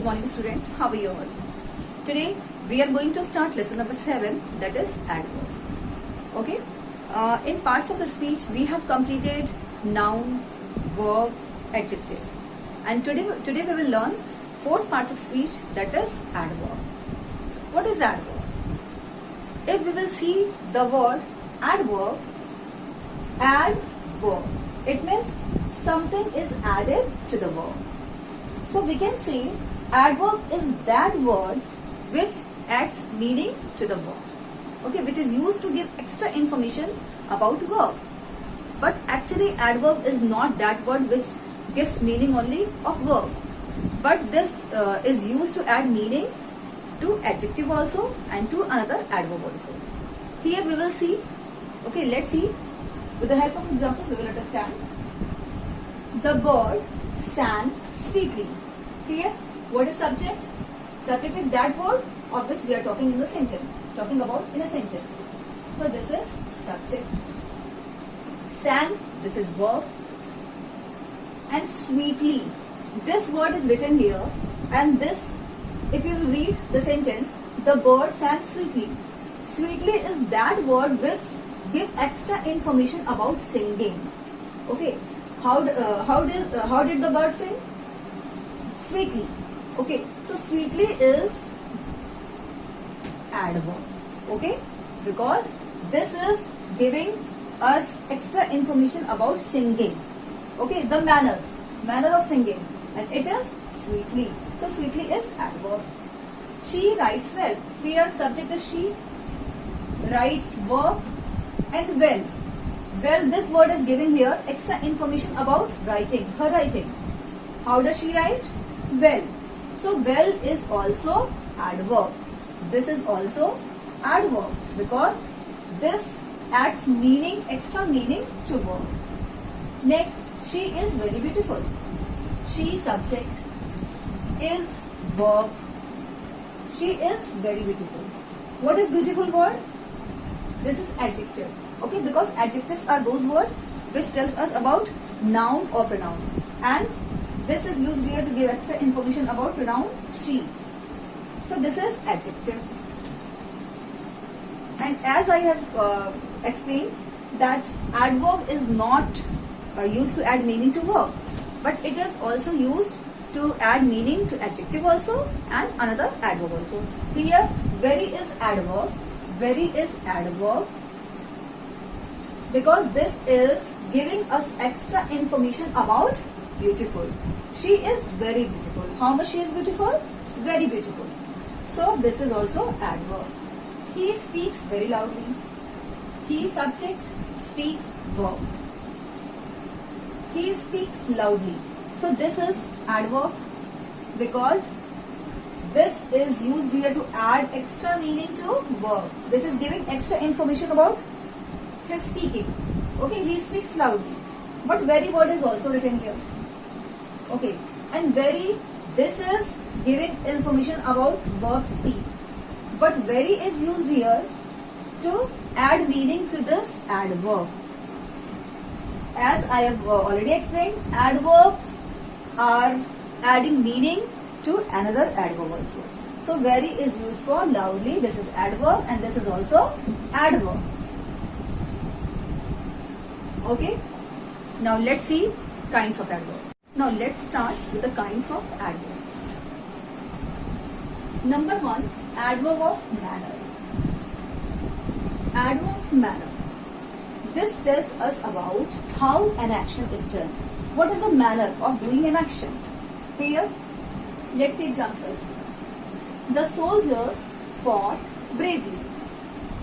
morning students, how are you all? Today we are going to start lesson number 7, that is adverb. Okay, in parts of a speech we have completed noun, verb, adjective, and today we will learn fourth parts of speech, that is adverb. What is adverb? If we will see the word adverb, add verb, it means something is added to the verb. So we can say adverb is that word which adds meaning to the verb, okay, which is used to give extra information about verb. But actually adverb is not that word which gives meaning only of verb, but this is used to add meaning to adjective also and to another adverb also. Here we will see, okay, let's see, with the help of examples we will understand. The bird sang sweetly. Here, what is subject? Subject is that word of which we are talking in the sentence, talking about in a sentence. So this is subject. Sang, this is verb. And sweetly, this word is written here, and this, if you read the sentence, the bird sang sweetly. Sweetly is that word which give extra information about singing. Okay, how did the bird sing? Sweetly. Okay, so sweetly is adverb. Okay, because this is giving us extra information about singing. Okay, the manner of singing, and it is sweetly. So sweetly is adverb. She writes well. Here subject is she, writes verb, and well. Well, this word is giving here extra information about writing, her writing. How does she write? Well. So well is also adverb. This is also adverb because this adds meaning, extra meaning to verb. Next, she is very beautiful. She subject, is verb. She is very beautiful. What is beautiful word? This is adjective. Okay, because adjectives are those words which tells us about noun or pronoun, and this is used here to give extra information about pronoun she. So this is adjective. And as I have explained that adverb is not used to add meaning to verb, but it is also used to add meaning to adjective also and another adverb also. Here very is adverb. Very is adverb because this is giving us extra information about beautiful. She is very beautiful. How much she is beautiful? Very beautiful. So this is also adverb. He speaks very loudly. He subject, speaks verb. He speaks loudly. So this is adverb because this is used here to add extra meaning to verb. This is giving extra information about his speaking. Okay, he speaks loudly. But very word is also written here. Okay, and very, this is giving information about verb speak. But very is used here to add meaning to this adverb. As I have already explained, adverbs are adding meaning to another adverb also. So very is used for loudly. This is adverb and this is also adverb. Okay. Now let's see kinds of adverb. Now let's start with the kinds of adverbs. Number 1, adverb of manner. Adverb of manner. This tells us about how an action is done. What is the manner of doing an action? Here, let's see examples. The soldiers fought bravely.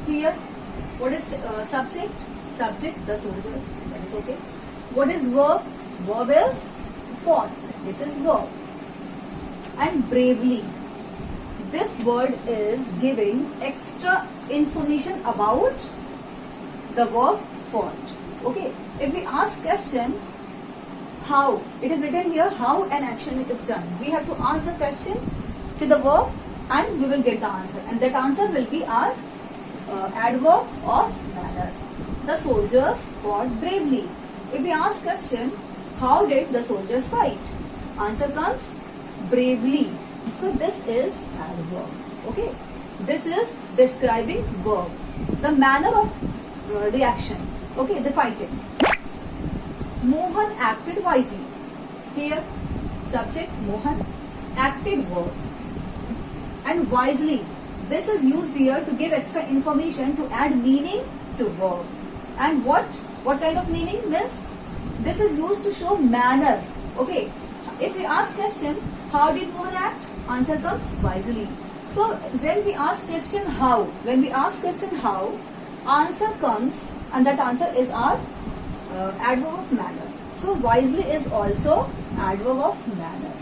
Here, what is subject? Subject, the soldiers. That is okay. What is verb? Verb is fought. This is verb. And bravely. This word is giving extra information about the verb fought. Okay. If we ask question, how? It is written here how an action is done. We have to ask the question to the verb and we will get the answer. And that answer will be our adverb of manner. The soldiers fought bravely. If we ask question, how did the soldiers fight? Answer comes bravely. So this is adverb. Okay. This is describing verb. The manner of reaction. Okay, the fighting. Mohan acted wisely. Here, subject Mohan, acted verb. And wisely. This is used here to give extra information to add meaning to verb. And what kind of meaning? Means this is used to show manner. Okay. If we ask question, how did Mohan act? Answer comes wisely. So when we ask question how, answer comes, and that answer is our adverb of manner. So wisely is also adverb of manner.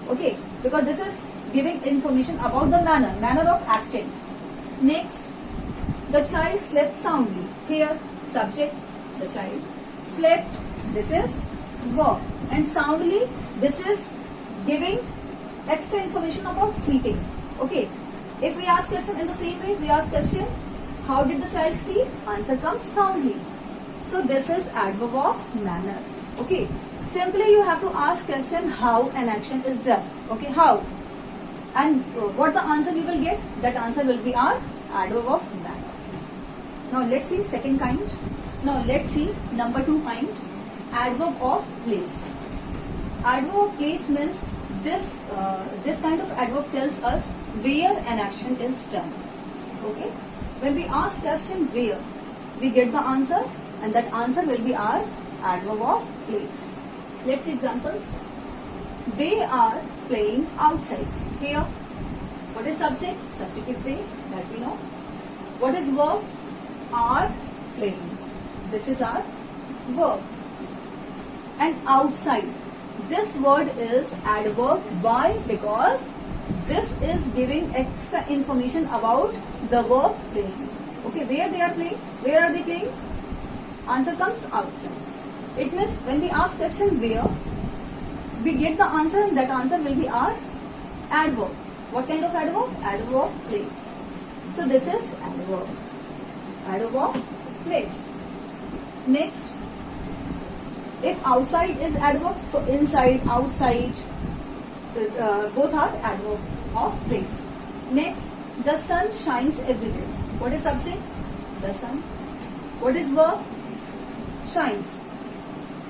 Okay, because this is giving information about the manner of acting. Next, the child slept soundly. Here, subject, the child slept. This is verb, and soundly, this is giving extra information about sleeping. Okay, if we ask question in the same way, we ask question, how did the child sleep? Answer comes soundly. So this is adverb of manner. Okay, simply you have to ask question how an action is done. Okay, how, and what the answer you will get, that answer will be our adverb of manner. Now let's see second kind. Now let's see number 2 kind, adverb of place. Adverb of place means this kind of adverb tells us where an action is done. Okay, when we ask question where, we get the answer, and that answer will be our adverb of place. Let's see examples. They are playing outside. Here, what is subject? Subject is they, that we know. What is verb? Are playing. This is our verb. And outside, this word is adverb. Why? Because this is giving extra information about the verb playing. Okay, where they are playing? Where are they playing? Answer comes outside. It means when we ask question where, we get the answer, and that answer will be our adverb. What kind of adverb? Adverb of place. So this is adverb. Adverb of place. Next, if outside is adverb, so inside, outside, both are adverb of place. Next, the sun shines every day. What is subject? The sun. What is verb? Shines.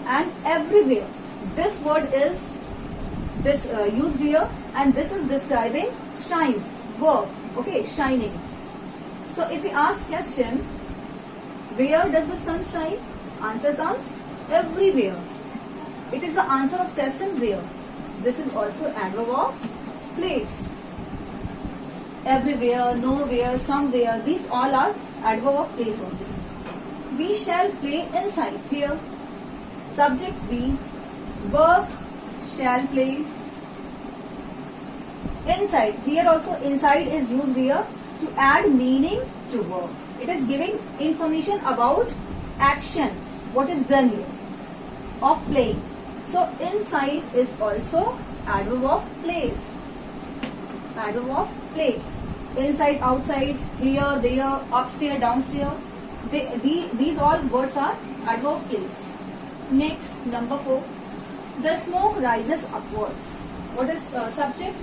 And everywhere. This word is used here, and this is describing shines. Verb. Okay, shining. So if we ask question, where does the sun shine? Answer comes everywhere. It is the answer of question where. This is also adverb of place. Everywhere, nowhere, somewhere, these all are adverb of place only. We shall play inside. Here, subject we, verb shall play. Inside. Here also inside is used here to add meaning to verb. It is giving information about action, what is done here, of playing. So inside is also adverb of place. Adverb of place. Inside, outside, here, there, upstairs, downstairs. These all words are adverb of place. Next, number 4. The smoke rises upwards. What is subject?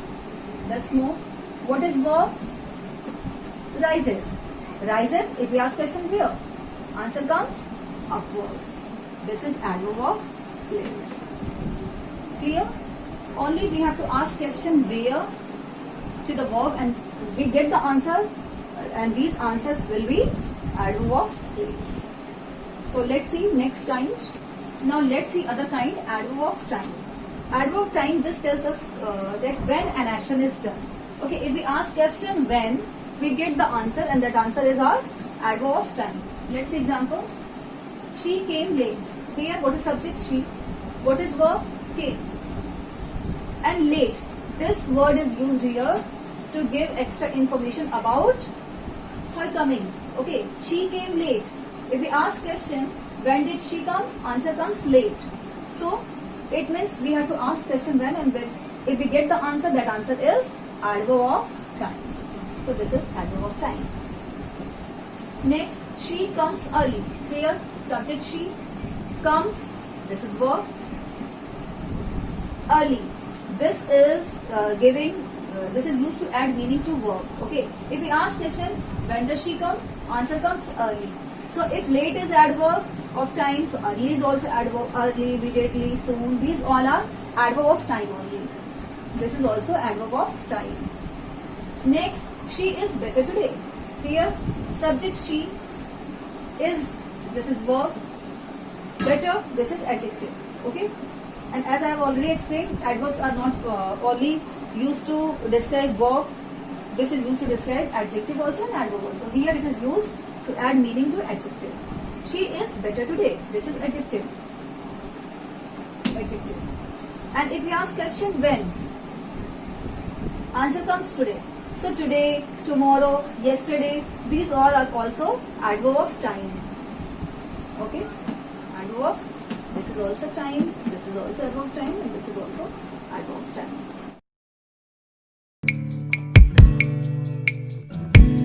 The smoke. What is verb? Rises. Rises, if we ask question where, answer comes upwards. This is adverb of place. Clear? Only we have to ask question where to the verb, and we get the answer, and these answers will be adverb of place. So let's see next kind. Now let's see other kind, adverb of time. Adverb of time, this tells us that when an action is done. Okay, if we ask question when, we get the answer, and that answer is our adverb of time. Let's see examples. She came late. Here, what is subject? She. What is verb? Came. And late. This word is used here to give extra information about her coming. Okay, she came late. If we ask question, when did she come? Answer comes late. So, it means we have to ask question when, and when. If we get the answer, that answer is adverb of time. So, this is adverb of time. Next, she comes early. Here, subject she, comes, this is verb, early. this is this is used to add meaning to verb. Okay. If we ask question, when does she come? Answer comes early. So if late is adverb of time, so early is also adverb. Early, immediately, soon. These all are adverb of time only. This is also adverb of time. Next, she is better today. Here, subject she is, this is verb. Better, this is adjective. Okay. And as I have already explained, adverbs are not only used to describe verb. This is used to describe adjective also and adverb also. Here it is used to add meaning to adjective. She is better today. This is adjective. Adjective. And if we ask question when, answer comes today. So today, tomorrow, yesterday, these all are also adverb of time. Okay? Adverb of, this is also time, this is also adverb of time, and